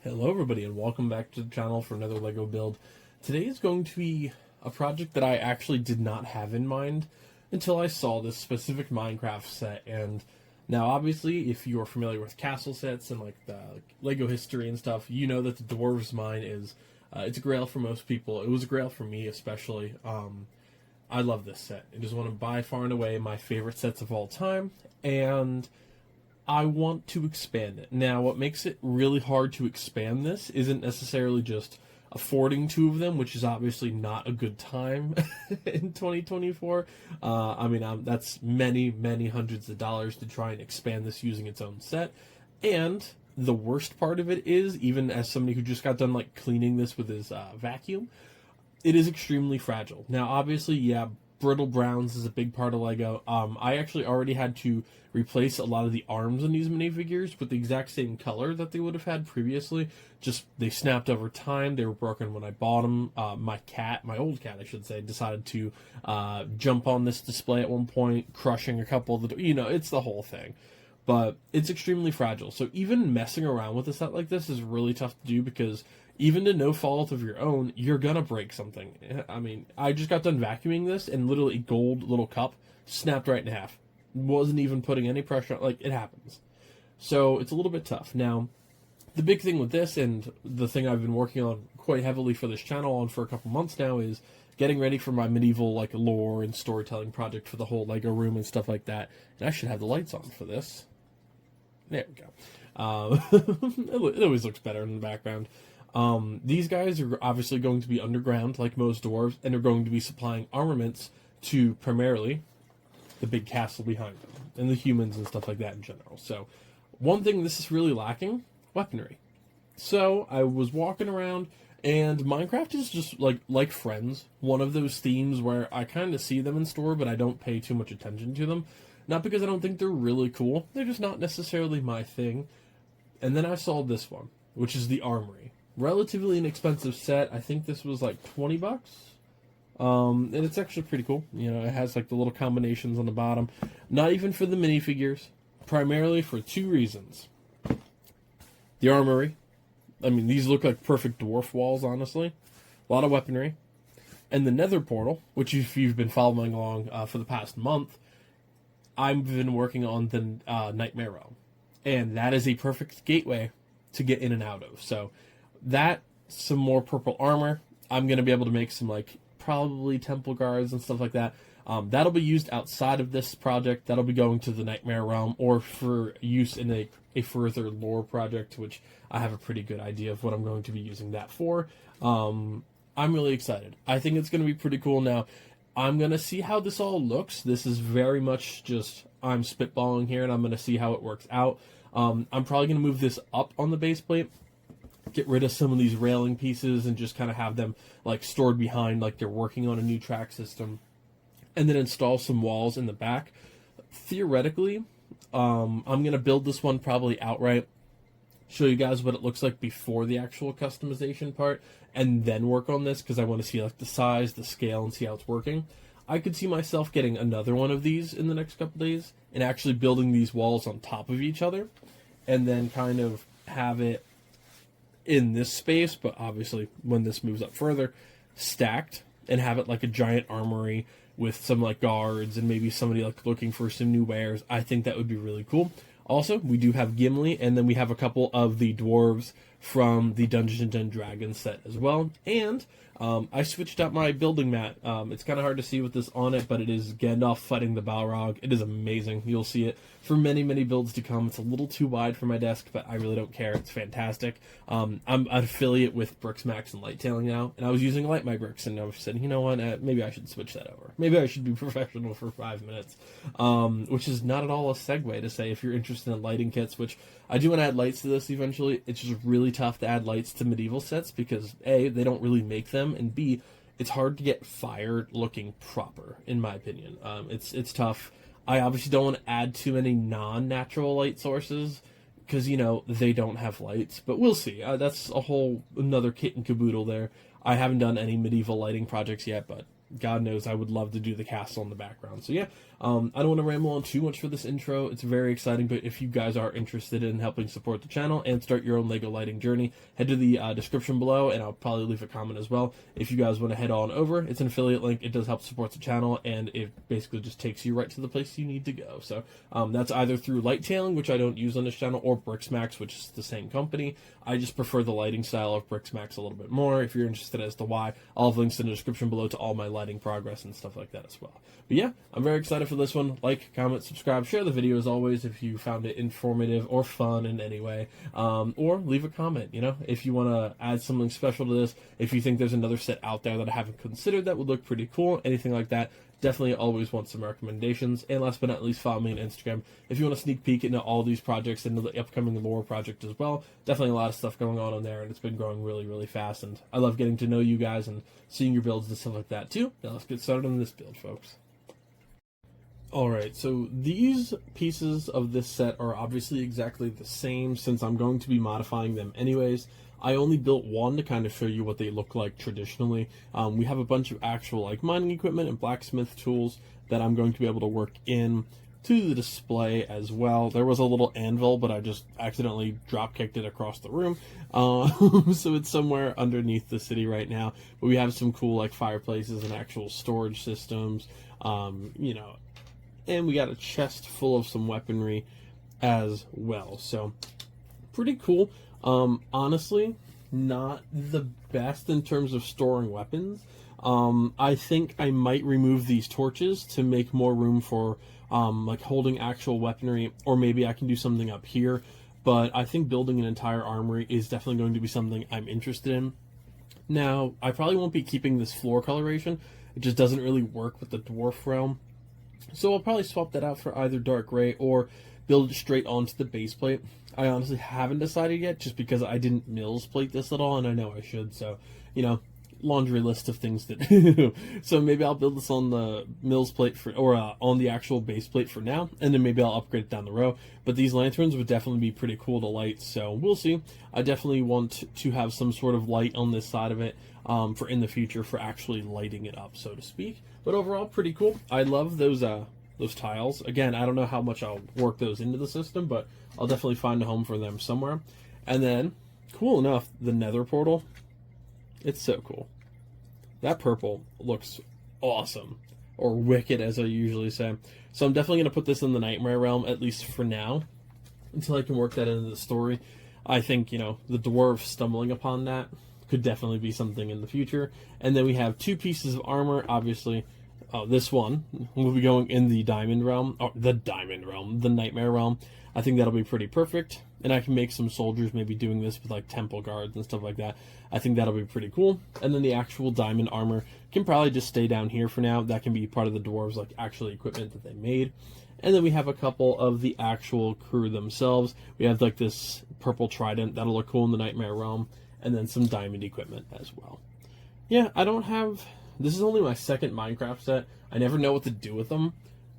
Hello everybody and welcome back to the channel for another Lego build. Today is going to be a project that I actually did not have in mind until I saw this specific Minecraft set. And now obviously if you're familiar with castle sets and like the Lego history and stuff, you know that the Dwarves Mine is it's a grail for most people. It was a grail for me especially. I love this set. It is one of by far and away my favorite sets of all time, and I want to expand it. Now, what makes it really hard to expand this isn't necessarily just affording two of them, which is obviously not a good time in 2024. That's many, many hundreds of dollars to try and expand this using its own set. And the worst part of it is, even as somebody who just got done like cleaning this with his vacuum, it is extremely fragile. Now, obviously, yeah, brittle browns is a big part of Lego. I actually already had to replace a lot of the arms in these minifigures with the exact same color that they would have had previously. Just they snapped over time. They were broken when I bought them. My old cat, I should say, decided to jump on this display at one point, crushing a couple of the, it's the whole thing. But it's extremely fragile. So even messing around with a set like this is really tough to do because even to no fault of your own, you're gonna break something. I mean, I just got done vacuuming this and literally a gold little cup snapped right in half. Wasn't even putting any pressure on, like, it happens. So it's a little bit tough. Now, the big thing with this, and the thing I've been working on quite heavily for this channel on for a couple months now, is getting ready for my medieval, like, lore and storytelling project for the whole Lego room and stuff like that. And I should have the lights on for this. There we go. It always looks better in the background. These guys are obviously going to be underground, like most dwarves, and are going to be supplying armaments to primarily the big castle behind them, and the humans and stuff like that in general. So, one thing this is really lacking, weaponry. So, I was walking around, and Minecraft is just, like Friends, one of those themes where I kind of see them in store, but I don't pay too much attention to them. Not because I don't think they're really cool, they're just not necessarily my thing. And then I saw this one, which is the Armory. Relatively inexpensive set. I think this was like 20 bucks. And it's actually pretty cool. It has like the little combinations on the bottom. Not even for the minifigures. Primarily for two reasons. The Armory. I mean, these look like perfect dwarf walls, honestly. A lot of weaponry. And the Nether portal, which if you've been following along for the past month, I've been working on the Nightmare Realm. And that is a perfect gateway to get in and out of. So that, some more purple armor. I'm going to be able to make some, like, probably temple guards and stuff like that. That'll be used outside of this project. That'll be going to the Nightmare Realm or for use in a further lore project, which I have a pretty good idea of what I'm going to be using that for. I'm really excited. I think it's going to be pretty cool. Now, I'm going to see how this all looks. This is very much just, I'm spitballing here, and I'm going to see how it works out. I'm probably going to move this up on the base plate, get rid of some of these railing pieces, and just kind of have them like stored behind, like they're working on a new track system, and then install some walls in the back. Theoretically, I'm going to build this one probably outright, show you guys what it looks like before the actual customization part, and then work on this because I want to see like the size, the scale, and see how it's working. I could see myself getting another one of these in the next couple days and actually building these walls on top of each other, and then kind of have it in this space, but obviously when this moves up further, stacked, and have it like a giant armory with some like guards and maybe somebody like looking for some new wares. I think that would be really cool. Also, we do have Gimli, and then we have a couple of the dwarves from the Dungeons and Dragons set as well. And I switched out my building mat. It's kind of hard to see with this on it, but it is Gandalf fighting the Balrog. It is amazing. You'll see it for many, many builds to come. It's a little too wide for my desk, but I really don't care. It's fantastic. I'm an affiliate with Bricks, Max, and Lighttailing now, and I was using Light My Bricks, and I said, you know what, maybe I should switch that over. Maybe I should be professional for 5 minutes, which is not at all a segue to say if you're interested in lighting kits, which I do want to add lights to this eventually. It's just really tough to add lights to medieval sets because A, they don't really make them, and B, it's hard to get fire looking proper, in my opinion. It's tough. I obviously don't want to add too many non-natural light sources because, they don't have lights, but we'll see. That's a whole another kit and caboodle there. I haven't done any medieval lighting projects yet, but God knows I would love to do the castle in the background. So yeah, I don't want to ramble on too much for this intro. It's very exciting, but if you guys are interested in helping support the channel and start your own Lego lighting journey, head to the description below, and I'll probably leave a comment as well. If you guys want to head on over, it's an affiliate link. It does help support the channel, and it basically just takes you right to the place you need to go. So that's either through Lighttailing, which I don't use on this channel, or Brixmax, which is the same company. I just prefer the lighting style of Brixmax a little bit more. If you're interested as to why, I'll have links in the description below to all my lighting progress and stuff like that as well. But yeah, I'm very excited for this one. Like, comment, subscribe, share the video as always if you found it informative or fun in any way. Or leave a comment, you know, if you want to add something special to this, if you think there's another set out there that I haven't considered that would look pretty cool, anything like that. Definitely always want some recommendations. And last but not least, follow me on Instagram if you want a sneak peek into all these projects, into the upcoming lore project as well. Definitely a lot of stuff going on there, and it's been growing really, really fast. And I love getting to know you guys and seeing your builds and stuff like that too. Now let's get started on this build, folks. Alright, so these pieces of this set are obviously exactly the same since I'm going to be modifying them anyways. I only built one to kind of show you what they look like traditionally. We have a bunch of actual like mining equipment and blacksmith tools that I'm going to be able to work in to the display as well. There was a little anvil, but I just accidentally drop kicked it across the room. So it's somewhere underneath the city right now. But we have some cool like fireplaces and actual storage systems, you know, and we got a chest full of some weaponry as well. So pretty cool. Honestly, not the best in terms of storing weapons. I think I might remove these torches to make more room for like holding actual weaponry, or maybe I can do something up here. But I think building an entire armory is definitely going to be something I'm interested in. Now, I probably won't be keeping this floor coloration. It just doesn't really work with the dwarf realm. So I'll probably swap that out for either dark gray or build it straight onto the base plate. I honestly haven't decided yet, just because I didn't mills plate this at all, and I know I should. So, you know, laundry list of things to do. So maybe I'll build this on the mills plate for, or on the actual base plate for now, and then maybe I'll upgrade it down the road. But these lanterns would definitely be pretty cool to light, so we'll see. I definitely want to have some sort of light on this side of it for in the future for actually lighting it up, so to speak. But overall, pretty cool. I love those tiles. Again, I don't know how much I'll work those into the system, but I'll definitely find a home for them somewhere. And then, cool enough, the nether portal. It's so cool. That purple looks awesome. Or wicked, as I usually say. So I'm definitely going to put this in the nightmare realm, at least for now, until I can work that into the story. I think, you know, the dwarves stumbling upon that could definitely be something in the future. And then we have two pieces of armor, obviously. This one will be going in the diamond realm, or the nightmare realm. I think that'll be pretty perfect, and I can make some soldiers maybe doing this with like temple guards and stuff like that. I think that'll be pretty cool. And then the actual diamond armor can probably just stay down here for now. That can be part of the dwarves like actual equipment that they made. And then we have a couple of the actual crew themselves. We have like this purple trident that'll look cool in the nightmare realm, and then some diamond equipment as well. Yeah, I don't have... This is only my second Minecraft set. I never know what to do with them,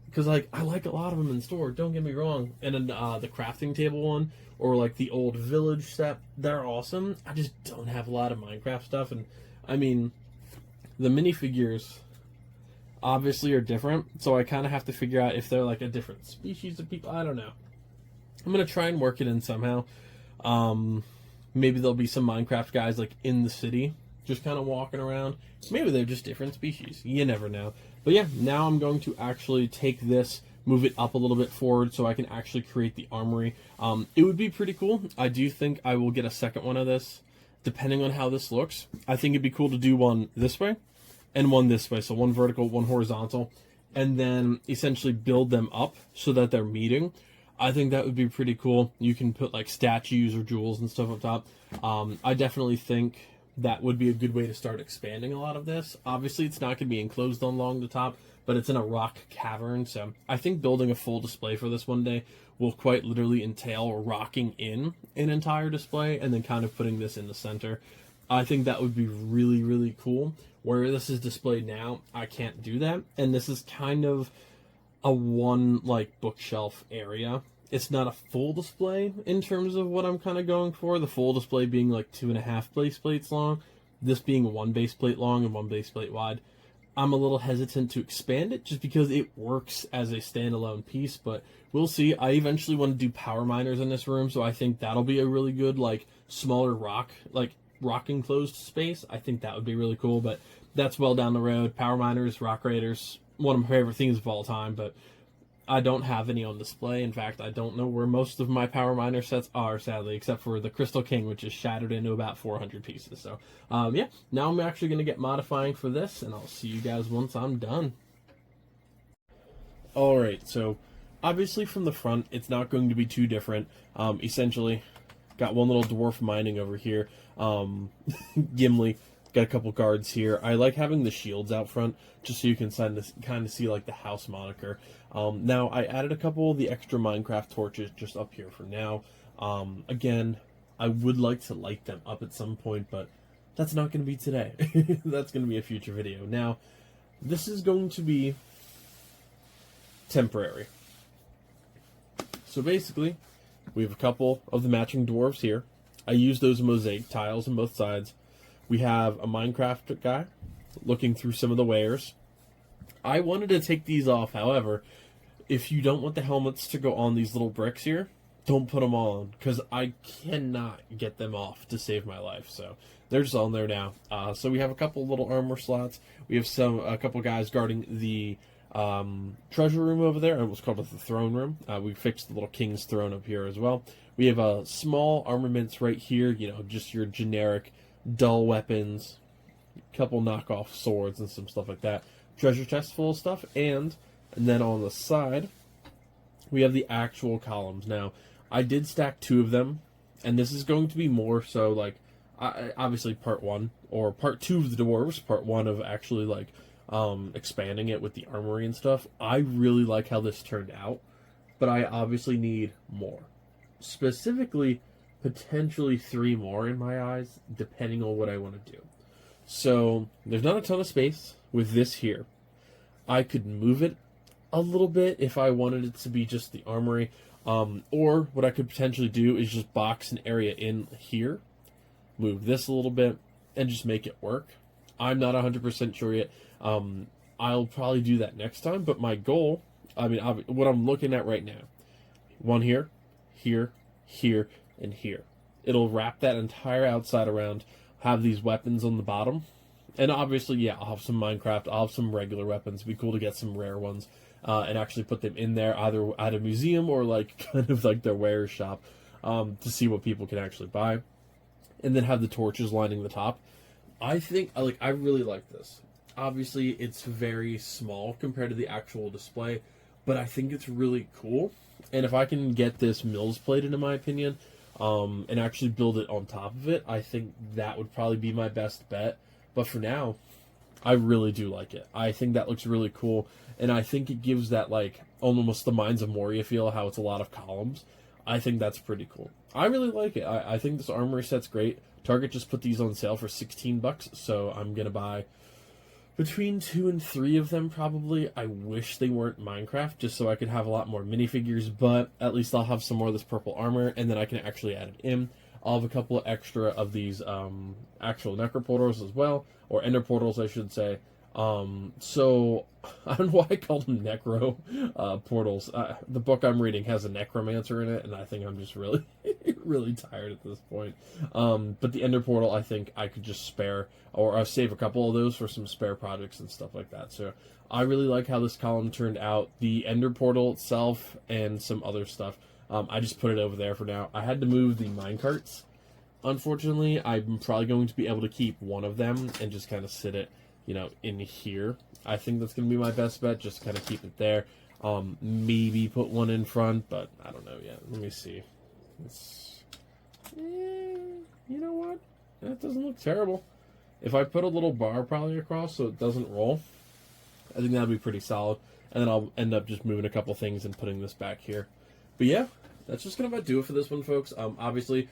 because like I like a lot of them in store, don't get me wrong. And then the crafting table one, or like the old village set, they're awesome. I just don't have a lot of Minecraft stuff. And I mean, the minifigures obviously are different, so I kind of have to figure out if they're like a different species of people. I don't know. I'm gonna try and work it in somehow. Maybe there'll be some Minecraft guys like in the city, just kind of walking around. Maybe they're just different species. You never know. But yeah, now I'm going to actually take this, move it up a little bit forward so I can actually create the armory. It would be pretty cool. I do think I will get a second one of this, depending on how this looks. I think it'd be cool to do one this way and one this way. So one vertical, one horizontal, and then essentially build them up so that they're meeting. I think that would be pretty cool. You can put like statues or jewels and stuff up top. I definitely think that would be a good way to start expanding a lot of this. Obviously, it's not going to be enclosed along the top, but it's in a rock cavern, so I think building a full display for this one day will quite literally entail rocking in an entire display and then kind of putting this in the center. I think that would be really, really cool. Where this is displayed now, I can't do that, and this is kind of a one, like, bookshelf area. It's not a full display in terms of what I'm kind of going for. The full display being like 2.5 base plates long. This being one base plate long and one base plate wide. I'm a little hesitant to expand it just because it works as a standalone piece, but we'll see. I eventually want to do power miners in this room, so I think that'll be a really good, like, smaller rock enclosed space. I think that would be really cool, but that's well down the road. Power miners, rock raiders, one of my favorite things of all time, but I don't have any on display. In fact, I don't know where most of my power miner sets are, sadly, except for the Crystal King, which is shattered into about 400 pieces. So, yeah, now I'm actually going to get modifying for this, and I'll see you guys once I'm done. Alright, so obviously from the front, it's not going to be too different. Essentially, got one little dwarf mining over here. Gimli. Got a couple guards here. I like having the shields out front just so you can kind of see like the house moniker. Now I added a couple of the extra Minecraft torches just up here for now. Again, I would like to light them up at some point, but that's not going to be today. That's going to be a future video. Now, this is going to be temporary. So basically, we have a couple of the matching dwarves here. I use those mosaic tiles on both sides. We have a Minecraft guy looking through some of the wares. I wanted to take these off, however, if you don't want the helmets to go on these little bricks here, don't put them on, because I cannot get them off to save my life. So they're just on there now. So we have a couple little armor slots. We have a couple guys guarding the treasure room over there. It was called the throne room. We fixed the little king's throne up here as well. We have small armaments right here, you know, just your generic dull weapons, a couple knockoff swords and some stuff like that. Treasure chest full of stuff, and then on the side we have the actual columns. Now I did stack 2 of them, and this is going to be more so like obviously part 1 or part 2 of the dwarves, part 1 of actually like expanding it with the armory and stuff. I really like how this turned out, but I obviously need more, specifically potentially 3 more in my eyes, depending on what I want to do. So there's not a ton of space with this here. I could move it a little bit if I wanted it to be just the armory, or what I could potentially do is just box an area in here, move this a little bit, and just make it work. I'm not 100% sure yet. I'll probably do that next time, but my goal, I mean, what I'm looking at right now, one here, here, here, and here. It'll wrap that entire outside around, have these weapons on the bottom, and obviously, yeah, I'll have some Minecraft, I'll have some regular weapons. It'd be cool to get some rare ones, and actually put them in there, either at a museum or like kind of like their wearer's shop, to see what people can actually buy, and then have the torches lining the top. I think, I really like this. Obviously, it's very small compared to the actual display, but I think it's really cool. And if I can get this Mills plated, in my opinion, and actually build it on top of it, I think that would probably be my best bet. But for now, I really do like it. I think that looks really cool, and I think it gives that, like, almost the Mines of Moria feel, how it's a lot of columns. I think that's pretty cool. I really like it. I think this armory set's great. Target just put these on sale for $16, so I'm going to buy between 2 and 3 of them, probably. I wish they weren't Minecraft, just so I could have a lot more minifigures, but at least I'll have some more of this purple armor, and then I can actually add it in. I'll have a couple of extra of these actual necro portals as well, or ender portals, I should say. So, I don't know why I call them necro portals. The book I'm reading has a necromancer in it, and I think I'm just really, really tired at this point. But the ender portal, I think I could just spare, or save a couple of those for some spare projects and stuff like that. So, I really like how this column turned out. The ender portal itself and some other stuff. I just put it over there for now. I had to move the minecarts. Unfortunately, I'm probably going to be able to keep one of them and just kind of sit it, you know, in here. I think that's going to be my best bet, just kind of keep it there. Maybe put one in front, but I don't know yet. Let me see. You know what? That doesn't look terrible. If I put a little bar probably across so it doesn't roll, I think that'd be pretty solid. And then I'll end up just moving a couple things and putting this back here. But yeah, that's just going to about do it for this one, folks. Obviously,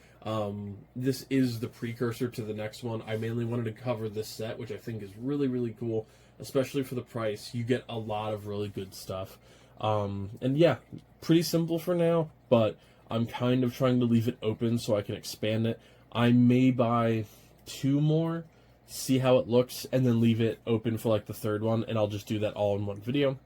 this is the precursor to the next one. I mainly wanted to cover this set, which I think is really, really cool, especially for the price. You get a lot of really good stuff. And yeah, pretty simple for now, but I'm kind of trying to leave it open so I can expand it. I may buy 2 more see how it looks, and then leave it open for like the third one, and I'll just do that all in one video.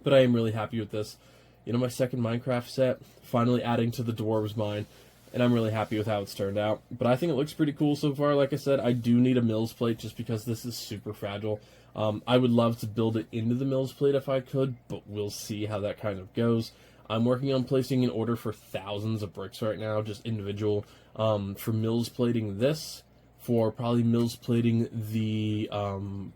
But I am really happy with this. You know, my second Minecraft set, finally adding to the Dwarves Mine, and I'm really happy with how it's turned out. But I think it looks pretty cool so far. Like I said, I do need a mills plate just because this is super fragile. I would love to build it into the mills plate if I could, but we'll see how that kind of goes. I'm working on placing an order for thousands of bricks right now, just individual, for mills plating this, for probably mills plating the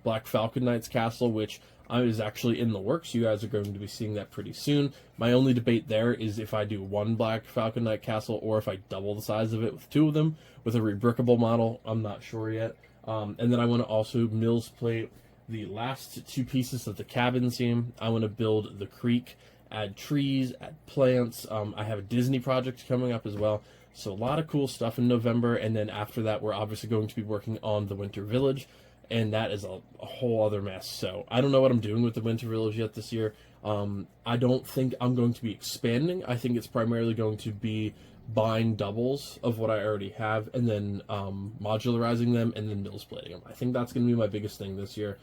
Black Falcon Knight's castle, which I was actually in the works. You guys are going to be seeing that pretty soon. My only debate there is if I do one Black Falcon Knight castle or if I double the size of it with two of them with a rebrickable model. I'm not sure yet. And then I want to also mills plate the last two pieces of the cabin seam. I want to build the creek, add trees, add plants. I have a Disney project coming up as well. So a lot of cool stuff in November. And then after that, we're obviously going to be working on the Winter Village. And that is a whole other mess. So I don't know what I'm doing with the Winter Village yet this year. I don't think I'm going to be expanding. I think it's primarily going to be buying doubles of what I already have and then modularizing them and then mills plating them. I think that's going to be my biggest thing this year.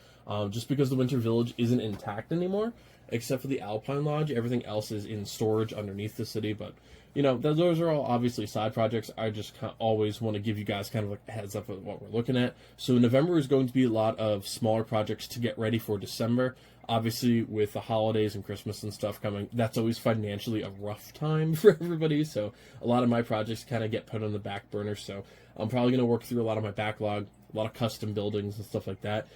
Just because the Winter Village isn't intact anymore, except for the Alpine Lodge. Everything else is in storage underneath the city, but you know, those are all obviously side projects. I just always want to give you guys kind of like a heads up of what we're looking at. So November is going to be a lot of smaller projects to get ready for December. Obviously, with the holidays and Christmas and stuff coming, that's always financially a rough time for everybody. So a lot of my projects kind of get put on the back burner. So I'm probably going to work through a lot of my backlog, a lot of custom buildings and stuff like that.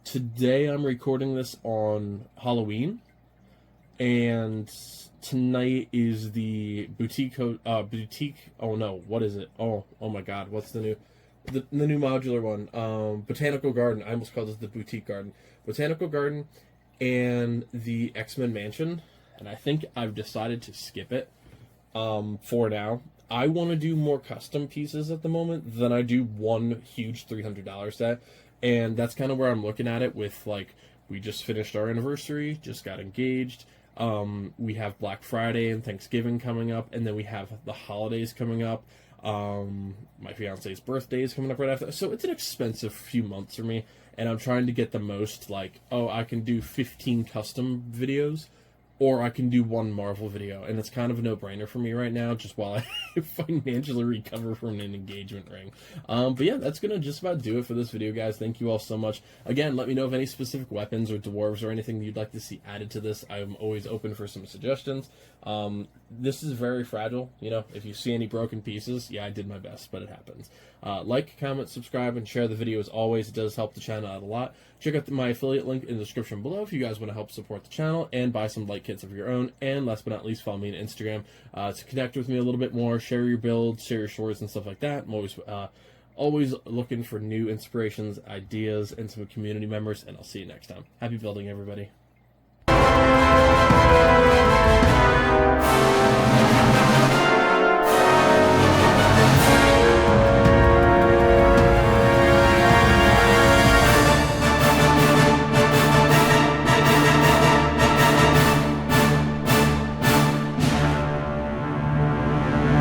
Today I'm recording this on Halloween, and tonight is the boutique. Oh no, what is it? Oh my God, what's the new modular one? Botanical Garden. I almost called it the boutique garden. Botanical Garden and the X-Men Mansion, and I think I've decided to skip it for now. I want to do more custom pieces at the moment than I do one huge $300 set, and that's kind of where I'm looking at it with, like, we just finished our anniversary, just got engaged. We have Black Friday and Thanksgiving coming up, and then we have the holidays coming up. My fiance's birthday is coming up right after. So it's an expensive few months for me, and I'm trying to get the most, like, oh, I can do 15 custom videos, or I can do one Marvel video, and it's kind of a no-brainer for me right now, just while I financially recover from an engagement ring. But yeah, that's going to just about do it for this video, guys. Thank you all so much. Again, let me know of any specific weapons or dwarves or anything that you'd like to see added to this. I'm always open for some suggestions. This is very fragile. You know, if you see any broken pieces, yeah, I did my best, but it happens. Like, comment, subscribe, and share the video as always. It does help the channel out a lot. Check out my affiliate link in the description below if you guys want to help support the channel and buy some light kits of your own. And last but not least, follow me on Instagram to connect with me a little bit more, share your builds, share your stories and stuff like that. I'm always looking for new inspirations, ideas, and some community members, and I'll see you next time. Happy building, everybody.